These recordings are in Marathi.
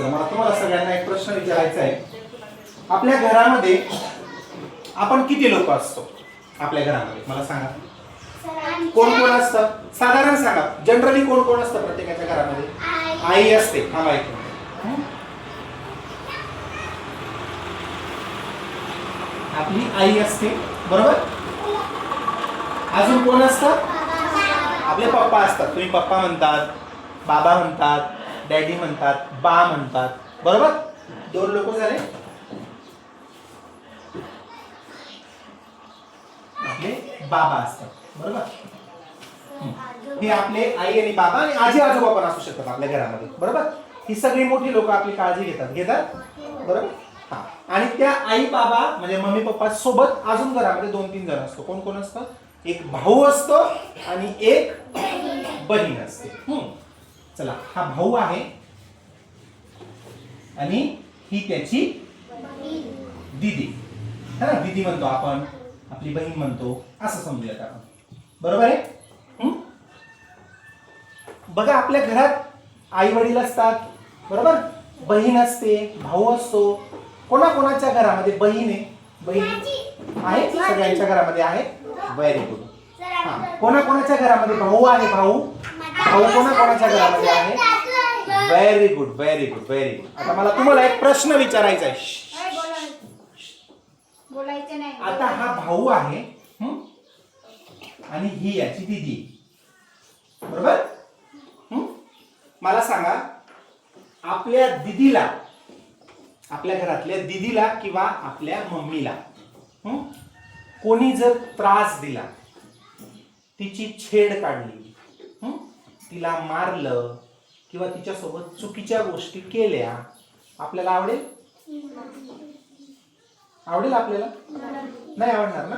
मला तुम्हाला सगळ्यांना एक प्रश्न विचारायचा आहे. आपल्या घरामध्ये आपण किती लोक असतो? आपल्या घरामध्ये मला सांगा, कोण कोण असतं? साधारण सांगा. जनरली कोण कोण असतं प्रत्येकाच्या घरामध्ये? आई असते. हा माहिती, आपली आई असते, बरोबर. अजून कोण असतं? आपले पप्पा असतात. तुम्ही पप्पा म्हणतात, बाबा म्हणतात, डॅडी म्हणतात, बा म्हणतात, बरोबर. 2 लोक झाले. आपले बाबा असतात, बरोबर. हे आपले आई आणि बाबा आणि आजी आजोबा पण असू शकतात आपल्या घरामध्ये, बरोबर. ही सगळी मोठी लोक आपली काळजी घेतात, बरोबर. हा, आणि त्या आई बाबा म्हणजे मम्मी पप्पा सोबत अजून घरामध्ये 2-3 जण असतो. कोण कोण असतं? एक भाऊ असतो आणि एक बहीण असते. चला, हा भाऊ आहे आणि ही त्याची दीदी. हा, दीदी म्हणतो आपण, आपली बहीण म्हणतो, असं समजूयात आपण, बरोबर आहे. बघा, आपल्या घरात आई वडील असतात, बरोबर. बहीण असते, भाऊ असतो. कोणाकोणाच्या घरामध्ये बहीण आहे? बहीण आहे सगळ्यांच्या घरामध्ये आहे. Very good. हा, कोणाकोणाच्या घरामध्ये भाऊ आहे? भाऊ कोणाकोणाच्या घरामध्ये आहे? Very good, very good, very good. आता मला तुम्हाला एक प्रश्न विचारायचा आहे. आता हा भाऊ आहे आणि ही याची दीदी, बरोबर. मला सांगा, आपल्या दीदीला, आपल्या घरातल्या दीदीला किंवा आपल्या मम्मीला कोणी जर त्रास दिला, तिची छेड काढली, तिला मारलं किंवा तिच्यासोबत चुकीच्या गोष्टी केल्या, आपल्याला आवडेल? आवडेल आपल्याला? नाही आवडणार ना,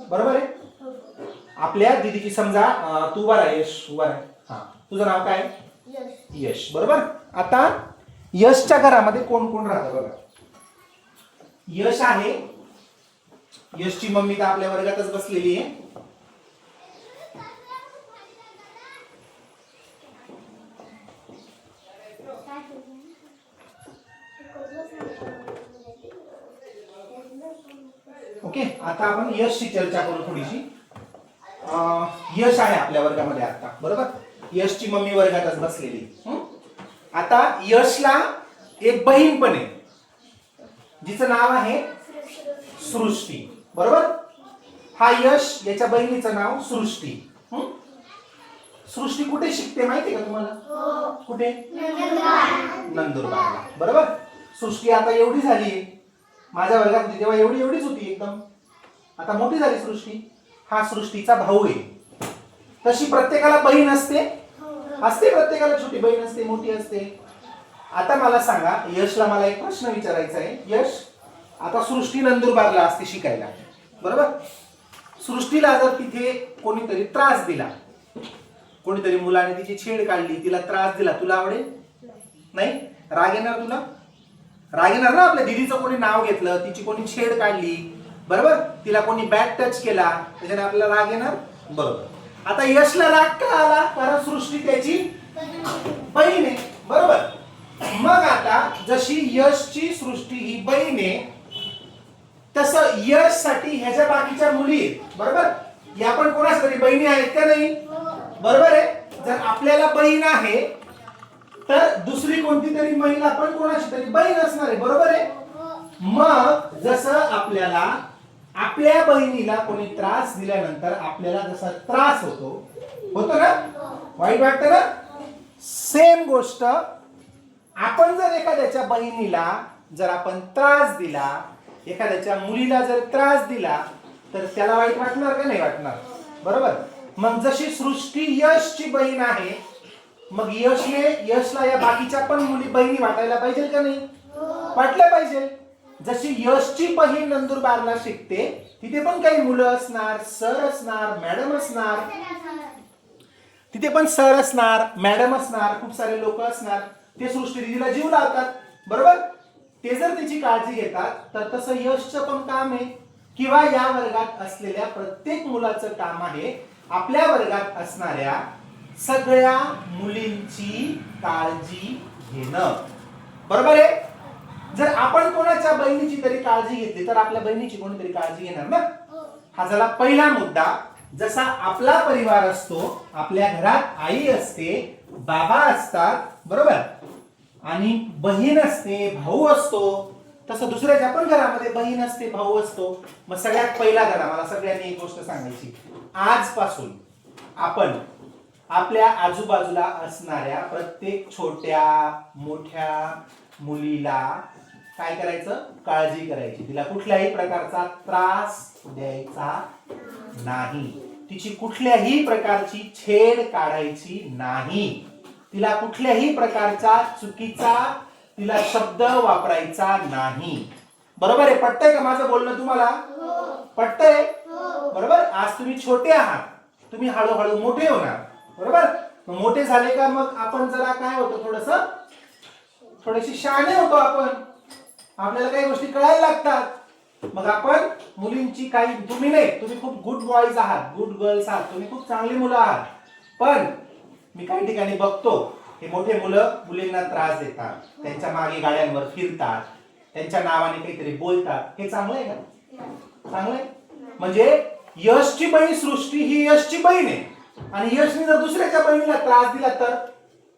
बरोबर आहे. आपल्या दीदीची, समजा तू उभा आहे, यश उभा आहे. हा, तुझं नाव काय? यश, बरोबर. आता यशच्या घरामध्ये कोण कोण राहतं बघा. यश आहे, यशची मम्मी तर आपल्या वर्गातच बसलेली आहे. ओके, आता आपण यशची चर्चा करू थोडीशी. यश आहे आपल्या वर्गामध्ये आता, बरोबर. यशची मम्मी वर्गातच बसलेली. आता यशला एक बहीण पण आहे, जिचं नाव आहे सृष्टी, बरोबर. हा यश, याच्या बहिणीचं नाव सृष्टी. सृष्टी कुठे शिकते माहिती का तुम्हाला? कुठे? नंदुरबारला, बरोबर. सृष्टी आता एवढी झाली, माझ्या वर्गात होती तेव्हा एवढीच होती एकदम. आता मोठी झाली सृष्टी. हा सृष्टीचा भाऊ आहे. तशी प्रत्येकाला बहीण असते, प्रत्येकाला छोटी बहीण असते, मोठी असते. आता मला सांगा, यशला मला एक प्रश्न विचारायचा आहे. यश, आता सृष्टी नंदुरबारला असते शिकायला, बरोबर. सृष्टीला जर तिथे कोणीतरी त्रास दिला, कोणीतरी मुलाने तिची छेड काढली, तिला त्रास दिला, तुला आवडेल? नाही. राग येणार तुला? राग येणार ना. आपल्या दीदीचं कोणी नाव घेतलं, तिची कोणी छेड काढली, बरोबर, तिला कोणी बॅक टच केला, त्याच्याने आपल्याला राग येणार, बरोबर. आता यशला राग का आला? कारण सृष्टी त्याची बहीण आहे, बरोबर. मग आता जशी यशची सृष्टी ही बहीण आहे, तसं यश साठी ह्याच्या बाकीच्या मुली आहेत, बरोबर. या पण कोणाच तरी बहिणी आहेत का नाही? बरोबर आहे. जर आपल्याला बहीण आहे तर दुसरी कोणती तरी महिला पण कोणाची तरी बहीण असणार आहे, बरोबर आहे. मग जसं आपल्याला आपल्या बहिणीला कोणी त्रास दिल्यानंतर आपल्याला जसा त्रास होतो ना, वाईट वाटतं ना, सेम गोष्ट आपण जर एखाद्याच्या बहिणीला जर आपण त्रास दिला, एखाद्याच्या मुलीला जर त्रास दिला, तर त्याला वाईट वाटणार का नाही वाटणार? बरोबर. मग जशी सृष्टी यशची बहीण आहे, मग यशला या बाकीच्या पण मुली बहिणी वाटायला पाहिजे का नाही? वाटलं पाहिजे. जशी यशची बहीण नंदुरबारला शिकते, तिथे पण काही मुलं असणार, सर असणार, मॅडम असणार, तिथे पण सर असणार, मॅडम असणार, खूप सारे लोक असणार. ते सृष्टी दीदीला जीव लावतात, बरोबर. ते जर तिची काळजी घेतात, तर तसं यशचं पण काम आहे, किंवा या वर्गात असलेल्या प्रत्येक मुलाचं काम आहे आपल्या वर्गात असणाऱ्या सगळ्या मुलींची काळजी घेणं. बरोबर आहे. जर आपण कोणाच्या बहिणीची तरी काळजी घेतली तर आपल्या बहिणीची कोणीतरी काळजी घेणार ना. हा झाला पहिला मुद्दा. जसा आपला परिवार असतो, आपल्या घरात आई असते, बाबा असतात, बरोबर, आणि बहीण असते, भाऊ असतो, तसं दुसऱ्याच्या पण घरामध्ये बहीण असते, भाऊ असतो. मग सगळ्यात पहिला धडा मला सगळ्यांनी एक गोष्ट सांगायची. आजपासून आपण आपल्या आजूबाजूला असणाऱ्या प्रत्येक छोट्या मोठ्या मुलीला काय करायचं, काळजी करायची. तिला कुठल्याही प्रकारचा त्रास द्यायचा नाही, तिची कुठल्याही प्रकारची छेड काढायची नाही, तिला कुठल्याही प्रकारचा चुकीचा तिला शब्द वापरायचा नाही. बरोबर आहे? पटतंय का माझं बोलणं तुम्हाला? पटतंय? बरोबर. आज तुम्ही छोटे आहात, तुम्ही हळूहळू मोठे होणार, बरोबर. मग मोठे झाले का मग आपण जरा काय होतो, थोडेसे शहाणे होतो आपण, आपल्याला काही गोष्टी कळायला लागतात. मग आपण मुलींची काही, तुम्ही नाही, तुम्ही खूप गुड बॉयज आहात, गुड गर्ल्स आहात, तुम्ही खूप चांगली मुलं आहात. पण मी काही ठिकाणी बघतो हे मोठे मुलं मुलींना त्रास देतात, त्यांच्या मागे गाड्यांवर फिरतात, त्यांच्या नावाने काहीतरी बोलतात. हे चांगलं आहे का? चांगलं आहे. म्हणजे यशची बहीण सृष्टी ही यशची बहीण आहे, आणि यशने जर दुसऱ्याच्या बहिणीला त्रास दिला तर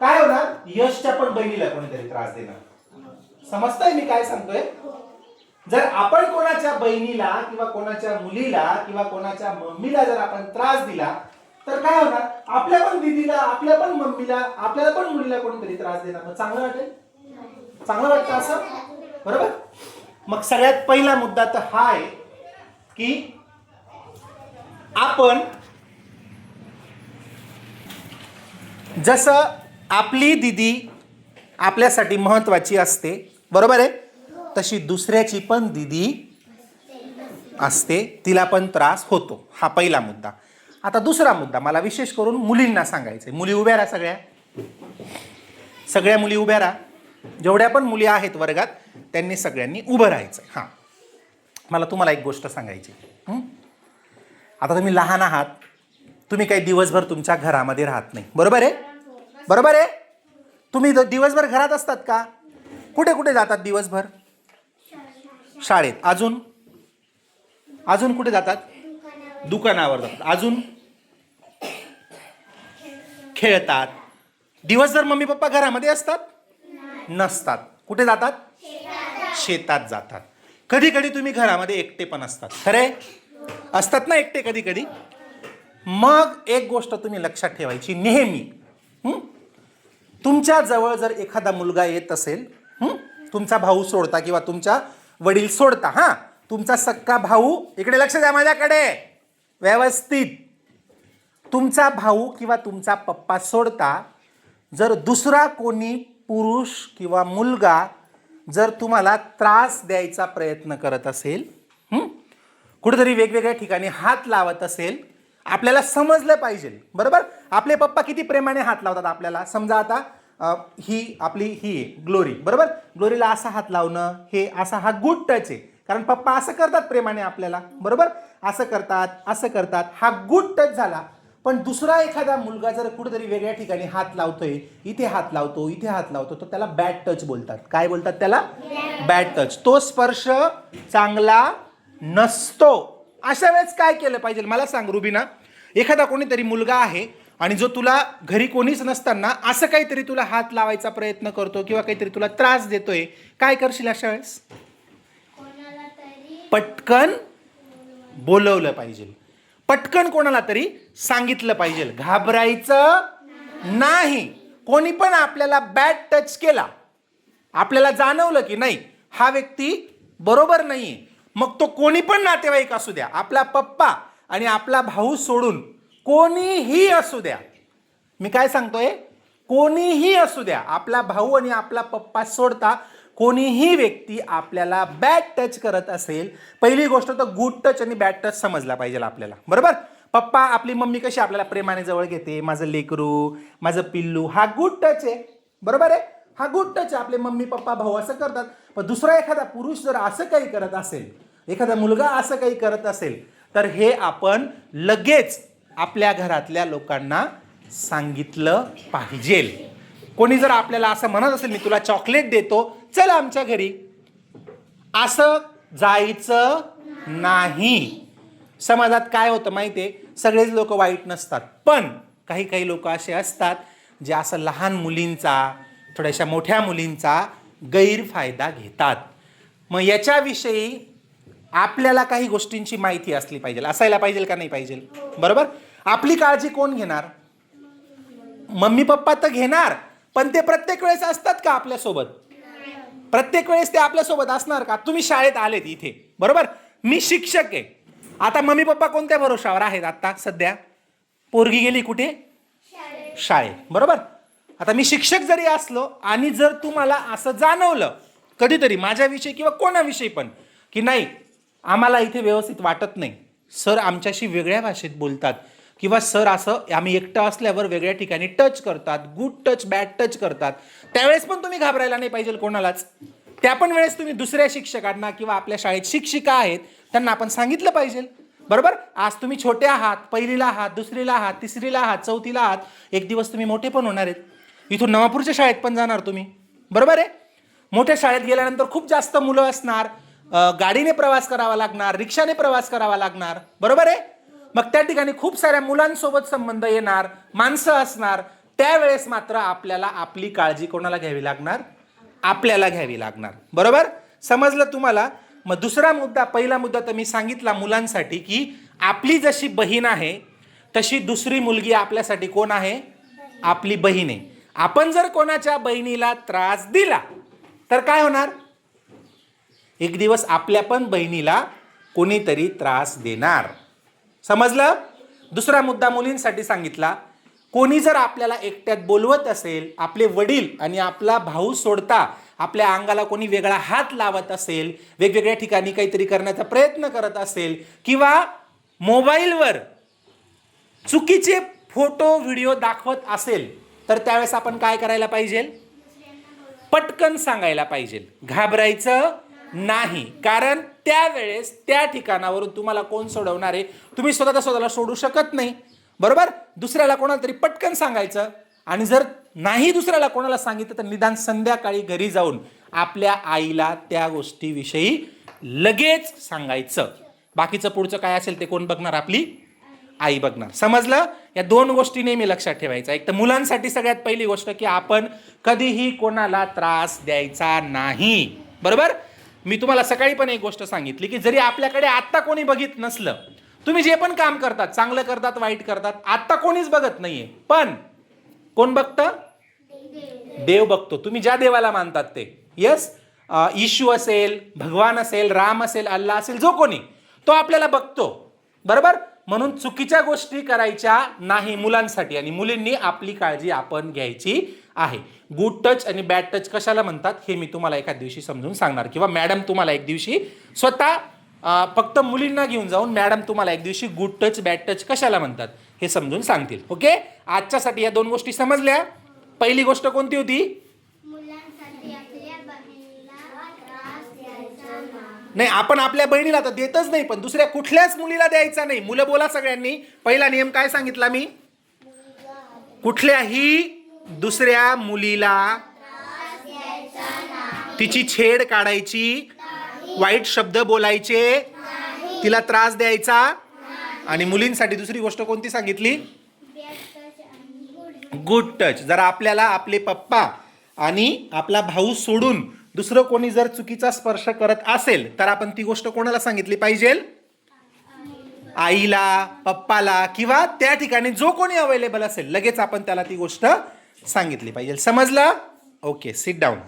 काय होणार? यशच्या पण बहिणीला कोणीतरी त्रास देणार. समजताय मी काय सांगतोय? जर आपण कोणाच्या बहिणीला किंवा कोणाच्या मुलीला किंवा कोणाच्या मम्मीला जर आपण त्रास दिला तर काय होणार? आपल्या पण दीदीला, आपल्या पण मम्मीला, आपल्याला पण मुलीला कोणीतरी त्रास देणार. मग चांगलं वाटेल? चांगलं वाटतं असं? बरोबर. मग सगळ्यात पहिला मुद्दा तर हा आहे की आपण जसं आपली दीदी आपल्यासाठी महत्वाची असते, बरोबर आहे, तशी दुसऱ्याची पण दीदी असते, तिला पण त्रास होतो. हा पहिला मुद्दा. आता दुसरा मुद्दा मला विशेष करून मुलींना सांगायचंय. मुली उभ्या राहा, सगळ्या मुली उभ्या राहा. जेवढ्या पण मुली आहेत वर्गात त्यांनी सगळ्यांनी उभं राहायचंय. हा, मला तुम्हाला एक गोष्ट सांगायची. आता तुम्ही लहान आहात, तुम्ही काही दिवसभर तुमच्या घरामध्ये राहत नाही, बरोबर आहे? बरोबर आहे. तुम्ही दिवसभर घरात असतात का? कुठे कुठे जातात दिवसभर? शाळेत. अजून अजून कुठे जातात? दुकानावर जातात. अजून खेळतात. दिवसभर मम्मी पप्पा घरामध्ये असतात? नसतात. कुठे जातात? शेतात जातात. कधी कधी तुम्ही घरामध्ये एकटे पण असतात, खरे असतात ना एकटे कधी कधी. मग एक गोष्ट तुम्ही लक्षात ठेवायची नेहमी, तुमच्या जवळ जर एखादा मुलगा येत असेल, तुमचा भाऊ सोडता किंवा तुमच्या वडील सोडता, हा, तुमचा सक्का भाऊ, इकडे लक्ष द्या माझ्याकडे व्यवस्थित, तुमचा भाऊ किंवा तुमचा पप्पा सोडता, जर दुसरा कोणी पुरुष किंवा मुलगा जर तुम्हाला त्रास द्यायचा प्रयत्न करत असेल, कुठेतरी वेगवेगळ्या ठिकाणी हात लावत असेल, आपल्याला समजलं पाहिजे, बरोबर. आपले पप्पा किती प्रेमाने हात लावतात आपल्याला. समजा आता ही आपली ही ग्लोरी, बरोबर, ग्लोरीला असा हात लावणं, हे असा हा गुड टच आहे, कारण पप्पा असं करतात प्रेमाने आपल्याला, बरोबर, असं करतात, हा गुड टच झाला. पण दुसरा एखादा मुलगा जर कुठेतरी वेगळ्या ठिकाणी हात लावतोय, इथे हात लावतो, तर त्याला बॅड टच बोलतात. काय बोलतात त्याला? Bad touch. तो स्पर्श चांगला नसतो. अशा वेळेस काय केलं पाहिजे मला सांग रुबीना. एखादा कोणीतरी मुलगा आहे आणि जो तुला घरी कोणीच नसताना असं काहीतरी तुला हात लावायचा प्रयत्न करतो किंवा काहीतरी तुला त्रास देतोय, काय करशील अशा वेळेस? पटकन बोलवलं पाहिजे, पटकन कोणाला तरी सांगितलं पाहिजे, घाबरायचं नाही. कोणी पण आपल्याला बॅड टच केला, आपल्याला जाणवलं की नाही हा व्यक्ती बरोबर नाहीये, मग तो कोणी पण नातेवाईक असू द्या, आपला पप्पा आणि आपला भाऊ सोडून कोणीही असू द्या, मी काय सांगतोय, कोणीही असू द्या, आपला भाऊ आणि आपला पप्पा सोडता कोणीही व्यक्ती आपल्याला बॅड टच करत असेल, पहिली गोष्ट तर गुड टच आणि बॅड टच समजला पाहिजे आपल्याला, बरोबर. पप्पा, आपली मम्मी कशी आपल्याला प्रेमाने जवळ घेते, माझं लेकरू, माझं पिल्लू, हा गुड टच आहे, बरोबर आहे, हा गुड टच आहे. आपले मम्मी पप्पा भाऊ असं करतात. पण दुसरा एखादा पुरुष जर असं काही करत असेल, एखादा मुलगा असं काही करत असेल, तर हे आपण लगेच आपल्या घरातल्या लोकांना सांगितलं पाहिजे. कोणी जर आपल्याला असं म्हणत असेल मी तुला चॉकलेट देतो, चल आमच्या घरी, असं जायचं नाही. समाजात काय होतं माहितीये, सगळेच लोक वाईट नसतात, पण काही काही लोक असे असतात जे असं लहान मुलींचा, थोड्याशा मोठ्या मुलींचा गैरफायदा घेतात. मग याच्याविषयी आपल्याला काही गोष्टींची माहिती असली पाहिजे, असायला पाहिजे का नाही पाहिजे? बरोबर. आपली काळजी कोण घेणार? मम्मी पप्पा तर घेणार, पण ते प्रत्येक वेळेस असतात का आपल्यासोबत? प्रत्येक वेळेस ते आपल्यासोबत असणार का? तुम्ही शाळेत आलेत इथे, बरोबर, मी शिक्षक आहे, आता मम्मी पप्पा कोणत्या भरोशावर आहेत? आता सध्या पोरगी गेली कुठे? शाळेत, बरोबर. आता मी शिक्षक जरी असलो आणि जर तुम्हाला असं जाणवलं कधीतरी माझ्याविषयी किंवा कोणाविषयी पण की नाही आम्हाला इथे व्यवस्थित वाटत नाही, सर आमच्याशी वेगळ्या भाषेत बोलतात, किंवा सर असं आम्ही एकटं असल्यावर वेगळ्या ठिकाणी टच करतात, गुड टच बॅड टच करतात, त्यावेळेस पण तुम्ही घाबरायला नाही पाहिजे कोणालाच. त्या पण वेळेस तुम्ही दुसऱ्या शिक्षकांना किंवा आपल्या शाळेत शिक्षिका आहेत त्यांना आपण सांगितलं पाहिजे, बरोबर. आज तुम्ही छोटे आहात, पहिलीला आहात, दुसरीला आहात, तिसरीला आहात, चौथीला आहात, एक दिवस तुम्ही मोठे पण होणार आहेत. इथून नवापूरच्या शाळेत पण जाणार तुम्ही, बरोबर आहे. मोठ्या शाळेत गेल्यानंतर खूप जास्त मुलं असणार, गाडीने प्रवास करावा लागणार, रिक्षाने प्रवास करावा लागणार, बरोबर आहे. मग त्या ठिकाणी खूप साऱ्या मुलांसोबत संबंध येणार, माणसं असणार, त्यावेळेस मात्र आपल्याला आपली काळजी कोणाला घ्यावी लागणार? आपल्याला घ्यावी लागणार, बरोबर. समजलं तुम्हाला? मग दुसरा मुद्दा, पहिला मुद्दा तर मी सांगितला मुलांसाठी की आपली जशी बहीण आहे तशी दुसरी मुलगी आपल्यासाठी कोण आहे? आपली बहीण आहे. आपण जर कोणाच्या बहिणीला त्रास दिला तर काय होणार? एक दिवस आपल्या पण बहिणीला कोणीतरी त्रास देणार. समजलं? दुसरा मुद्दा मुलींसाठी सांगितला, कोणी जर आपल्याला एकट्यात बोलवत असेल, आपले वडील आणि आपला भाऊ सोडता आपल्या अंगाला कोणी वेगळा हात लावत असेल, वेगवेगळ्या ठिकाणी काहीतरी करण्याचा प्रयत्न करत असेल, किंवा मोबाईलवर चुकीचे फोटो व्हिडिओ दाखवत असेल, तर त्यावेळेस आपण काय करायला पाहिजे? पटकन सांगायला पाहिजे, घाबरायचं नाही. कारण त्यावेळेस त्या ठिकाणावरून तुम्हाला कोण सोडवणार आहे? तुम्ही स्वतःला सोडू शकत नाही, बरोबर. दुसऱ्याला कोणाला तरी पटकन सांगायचं, आणि जर नाही दुसऱ्याला कोणाला सांगितलं तर निदान संध्याकाळी घरी जाऊन आपल्या आईला त्या गोष्टीविषयी लगेच सांगायचं. बाकीचं पुढचं काय असेल ते कोण बघणार? आपली आई बघणार. समजलं? या दोन गोष्टी नेहमी लक्षात ठेवायचा. एक तर मुलांसाठी सगळ्यात पहिली गोष्ट की आपण कधीही कोणाला त्रास द्यायचा नाही, बरोबर. मी तुम्हाला सकाळी पण एक गोष्ट सांगितली की जरी आपल्याकडे आत्ता कोणी बघित नसलं, तुम्ही जे पण काम करतात, चांगलं करतात, वाईट करतात, आत्ता कोणीच बघत नाहीये, पण कोण बघतं? देव बघतो. तुम्ही ज्या देवाला मानतात ते, यस, येशू असेल, भगवान असेल, राम असेल, अल्लाह असेल, जो कोणी, तो आपल्याला बघतो, बरोबर. म्हणून चुकीच्या गोष्टी करायच्या नाही मुलांसाठी, आणि मुलींनी आपली काळजी आपण घ्यायची आहे. गुड टच आणि बॅड टच कशाला म्हणतात हे मी तुम्हाला एका दिवशी समजून सांगणार, किंवा मॅडम तुम्हाला एक दिवशी स्वतः फक्त मुलींना घेऊन जाऊन मॅडम तुम्हाला एक दिवशी गुड टच बॅड टच कशाला म्हणतात हे समजून सांगतील. ओके, आजच्यासाठी या दोन गोष्टी समजल्या. पहिली गोष्ट कोणती होती? नाही, आपण आपल्या बहिणीला तर देतच नाही, पण दुसऱ्या कुठल्याच मुलीला द्यायचा नाही. मुलं बोला सगळ्यांनी. पहिला नियम काय सांगितला मी? कुठल्याही दुसऱ्या मुलीला तिची छेड काढायची, वाईट शब्द बोलायचे, तिला त्रास द्यायचा. आणि मुलींसाठी दुसरी गोष्ट कोणती सांगितली? Good touch. जर आपल्याला आपले पप्पा आणि आपला भाऊ सोडून दुसरं कोणी जर चुकीचा स्पर्श करत असेल तर आपण ती गोष्ट कोणाला सांगितली पाहिजे? आईला, पप्पाला, किंवा त्या ठिकाणी जो कोणी अवेलेबल असेल लगेच आपण त्याला ती गोष्ट सांगितली पाहिजे. समजलं? Okay, sit down.